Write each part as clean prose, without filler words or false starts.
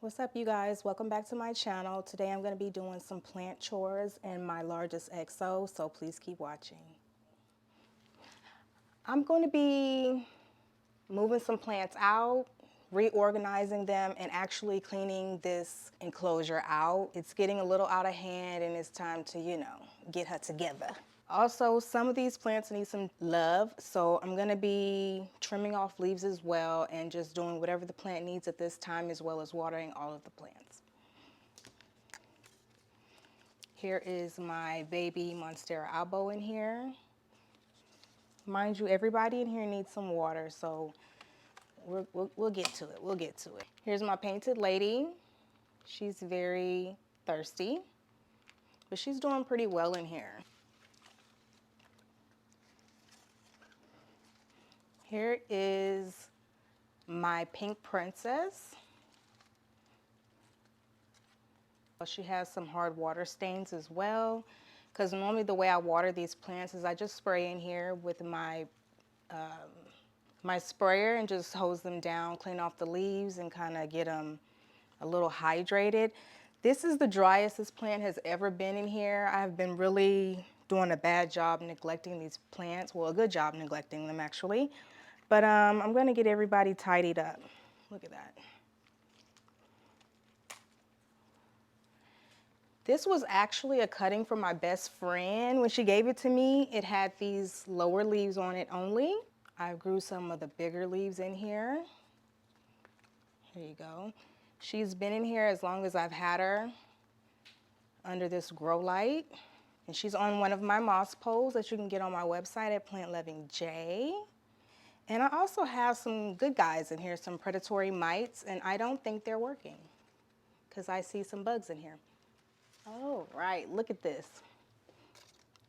What's up, you guys? Welcome back to my channel. Today I'm going to be doing some plant chores in my largest EXO, so please keep watching. I'm going to be moving some plants out, reorganizing them, and actually cleaning this enclosure out. It's getting a little out of hand and it's time to, get her together. Also, some of these plants need some love, so I'm going to be trimming off leaves as well and just doing whatever the plant needs at this time, as well as watering all of the plants. Here is my baby Monstera albo in here. Mind you, everybody in here needs some water, so we'll get to it. We'll get to it. Here's my painted lady. She's very thirsty, but she's doing pretty well in here. Here is my pink princess. She has some hard water stains as well, because normally the way I water these plants is I just spray in here with my my sprayer and just hose them down, clean off the leaves, and kind of get them a little hydrated. This is the driest this plant has ever been in here. I've been really doing a bad job neglecting these plants. Well, a good job neglecting them, actually. But I'm going to get everybody tidied up. Look at that. This was actually a cutting from my best friend. When she gave it to me, it had these lower leaves on it only. I grew some of the bigger leaves in here. Here you go. She's been in here as long as I've had her under this grow light. And she's on one of my moss poles that you can get on my website at Plant Loving J. And I also have some good guys in here, some predatory mites, and I don't think they're working because I see some bugs in here. Oh, right, look at this.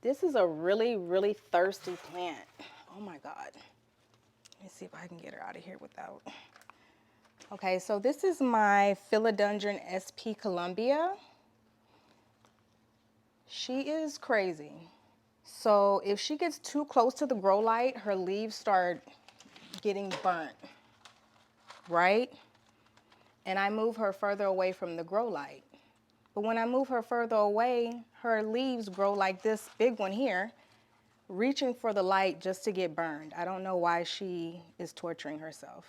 This is a really, really thirsty plant. Oh my God. Let me see if I can get her out of here without. Okay, so this is my Philodendron SP Columbia. She is crazy. So if she gets too close to the grow light, her leaves start getting burnt, right? And I move her further away from the grow light. But when I move her further away, her leaves grow like this big one here, reaching for the light just to get burned. I don't know why she is torturing herself.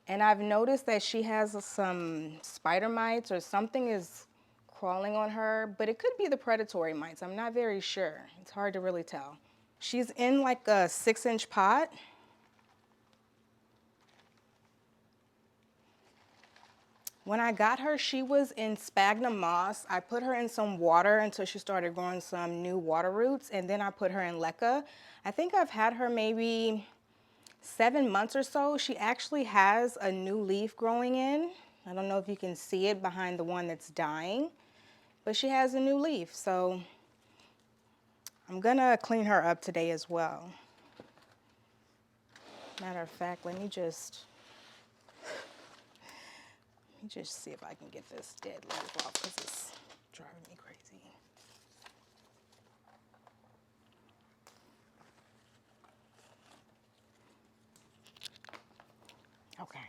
And I've noticed that she has some spider mites or something is crawling on her, but it could be the predatory mites. I'm not very sure. It's hard to really tell. She's in like a 6-inch pot. When I got her, she was in sphagnum moss. I put her in some water until she started growing some new water roots, and then I put her in leca. I think I've had her maybe 7 months or so. She actually has a new leaf growing in. I don't know if you can see it behind the one that's dying, but she has a new leaf. So I'm gonna clean her up today as well. Matter of fact, let me just see if I can get this dead leaf off because it's driving me crazy. Okay.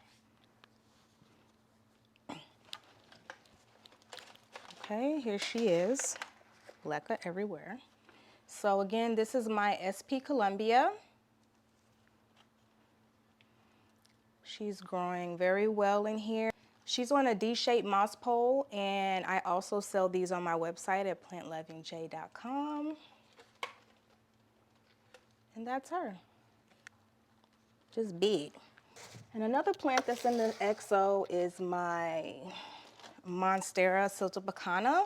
Okay, here she is. Leca everywhere. So again, this is my SP Columbia. She's growing very well in here. She's on a D-shaped moss pole, and I also sell these on my website at plantlovingjay.com. And that's her. Just big. And another plant that's in the EXO is my Monstera siltepecana,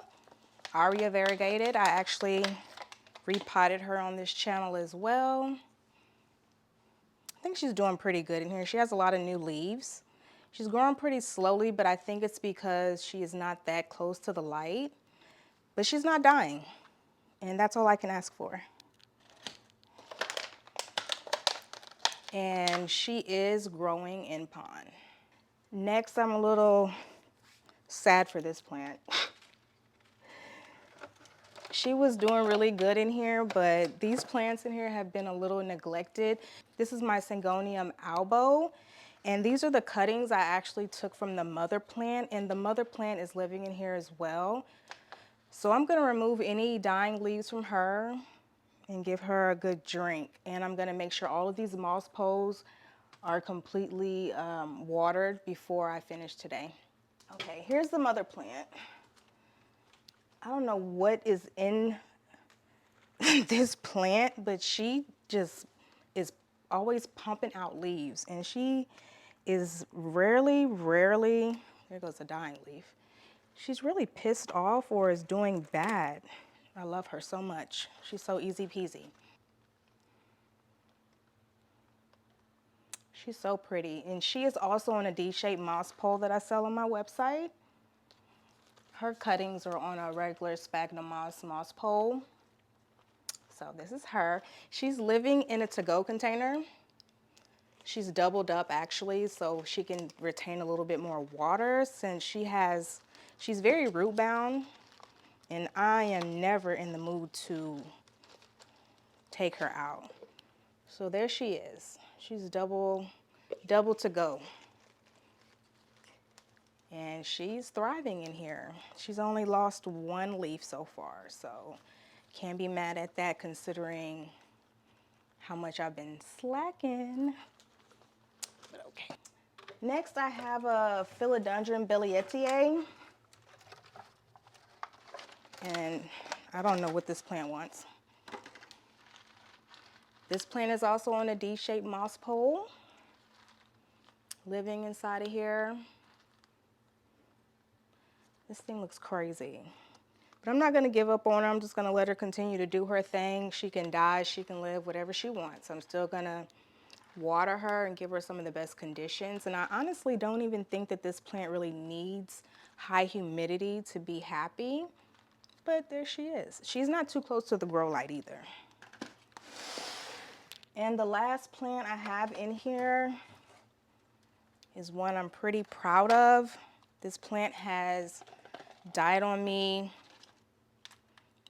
aria variegated. I actually repotted her on this channel as well. I think she's doing pretty good in here. She has a lot of new leaves. She's growing pretty slowly, but I think it's because she is not that close to the light. But she's not dying, and that's all I can ask for. And she is growing in pond. Next, I'm a little sad for this plant. She was doing really good in here, but these plants in here have been a little neglected. This is my Syngonium albo, And these are the cuttings I actually took from the mother plant, and the mother plant is living in here as well. So I'm gonna remove any dying leaves from her and give her a good drink. And I'm gonna make sure all of these moss poles are completely watered before I finish today. Okay, here's the mother plant. I don't know what is in this plant, but she just is always pumping out leaves, and she is rarely, there goes a dying leaf. She's really pissed off or is doing bad. I love her so much. She's so easy peasy. She's so pretty, and she is also on a D-shaped moss pole that I sell on my website. Her cuttings are on a regular sphagnum moss pole. So this is her. She's living in a to-go container. She's doubled up actually, so she can retain a little bit more water since she's very root bound, and I am never in the mood to take her out. So there she is. She's double to go. And she's thriving in here. She's only lost one leaf so far, so can't be mad at that considering how much I've been slacking. But okay. Next I have a Philodendron biliettiere. And I don't know what this plant wants. This plant is also on a D-shaped moss pole, living inside of here. This thing looks crazy. But I'm not gonna give up on her. I'm just gonna let her continue to do her thing. She can die, she can live, whatever she wants. I'm still gonna water her and give her some of the best conditions. And I honestly don't even think that this plant really needs high humidity to be happy. But there she is. She's not too close to the grow light either. And the last plant I have in here is one I'm pretty proud of. This plant has died on me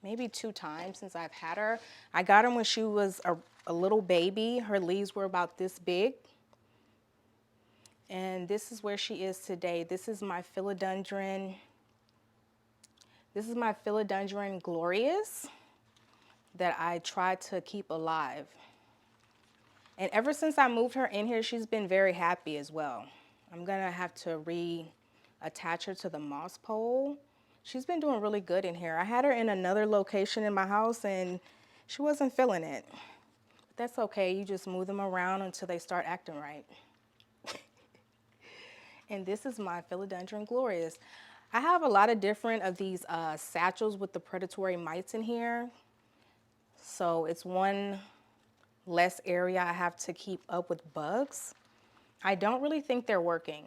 maybe 2 times since I've had her. I got her when she was a little baby. Her leaves were about this big. And this is where she is today. This is my Philodendron. This is my Philodendron glorious that I tried to keep alive. And ever since I moved her in here, she's been very happy as well. I'm gonna have to reattach her to the moss pole. She's been doing really good in here. I had her in another location in my house and she wasn't feeling it. But that's okay, you just move them around until they start acting right. And this is my Philodendron glorious. I have a lot of different of these satchels with the predatory mites in here. So it's one less area I have to keep up with bugs. I don't really think they're working.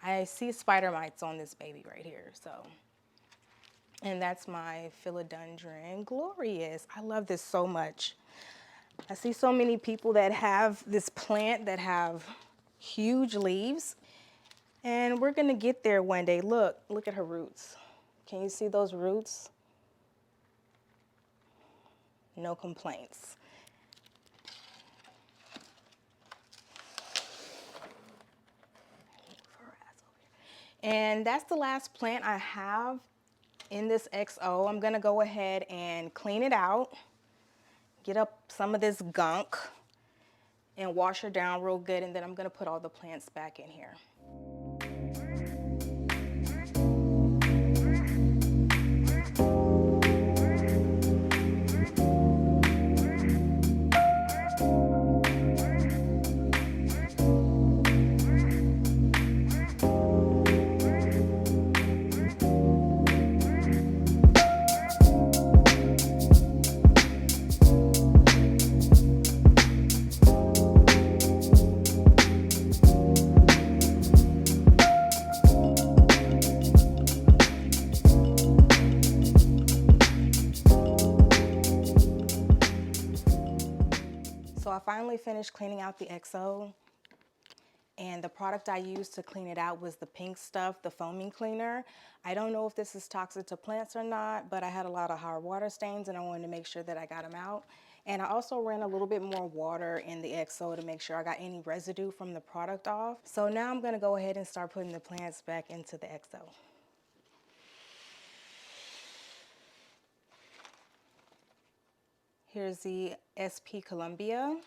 I see spider mites on this baby right here, so. And that's my Philodendron glorious. I love this so much. I see so many people that have this plant that have huge leaves, and we're gonna get there one day. Look at her roots. Can you see those roots? No complaints. And that's the last plant I have in this XO. I'm gonna go ahead and clean it out, get up some of this gunk, and wash her down real good, and then I'm gonna put all the plants back in here. So I finally finished cleaning out the XO, and the product I used to clean it out was the pink stuff, the foaming cleaner. I don't know if this is toxic to plants or not, but I had a lot of hard water stains and I wanted to make sure that I got them out. And I also ran a little bit more water in the XO to make sure I got any residue from the product off. So now I'm gonna go ahead and start putting the plants back into the XO. Here's the SP Columbia.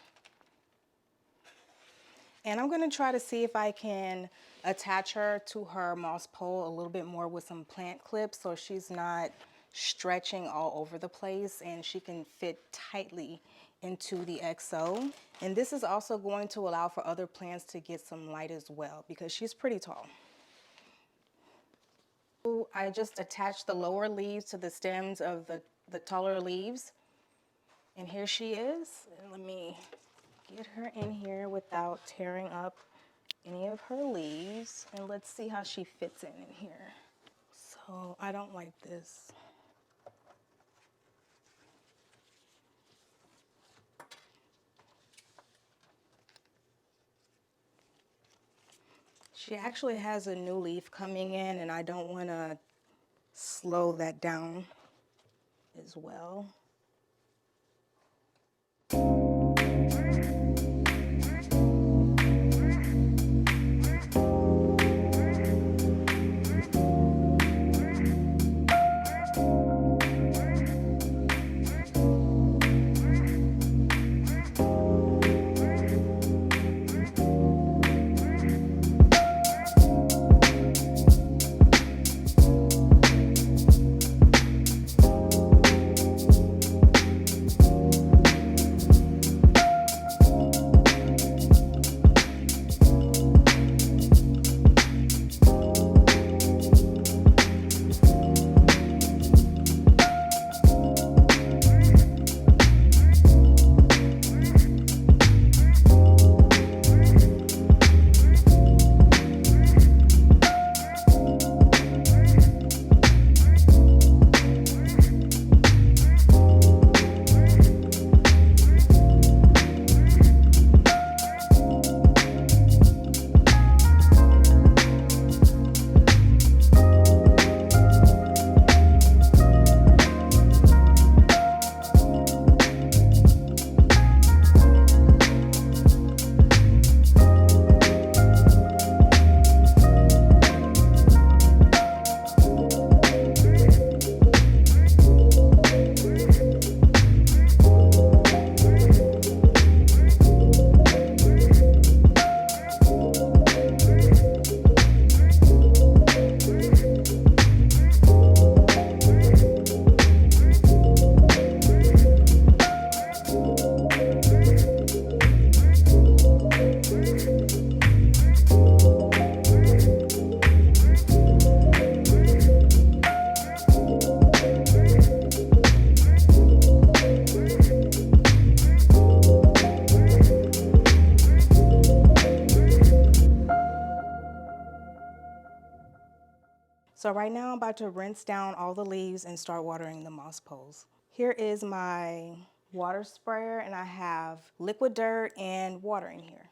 And I'm gonna try to see if I can attach her to her moss pole a little bit more with some plant clips so she's not stretching all over the place and she can fit tightly into the XO. And this is also going to allow for other plants to get some light as well because she's pretty tall. I just attached the lower leaves to the stems of the taller leaves. And here she is. And let me get her in here without tearing up any of her leaves. And let's see how she fits in here. So I don't like this. She actually has a new leaf coming in and I don't want to slow that down as well. So right now I'm about to rinse down all the leaves and start watering the moss poles. Here is my water sprayer and I have liquid dirt and water in here.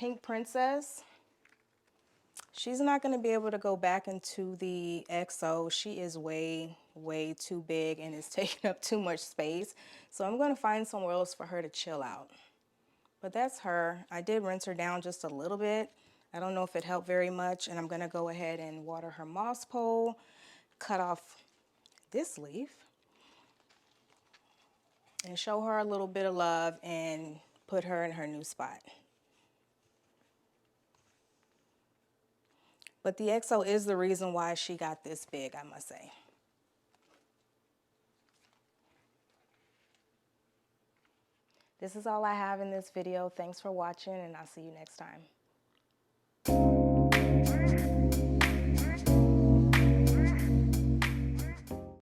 pink princess, she's not going to be able to go back into the XO. She is way too big and is taking up too much space. So I'm going to find somewhere else for her to chill out. But that's her. I did rinse her down just a little bit. I don't know if it helped very much, and I'm going to go ahead and water her moss pole, cut off this leaf, and show her a little bit of love and put her in her new spot. But the XO is the reason why she got this big, I must say. This is all I have in this video. Thanks for watching, and I'll see you next time.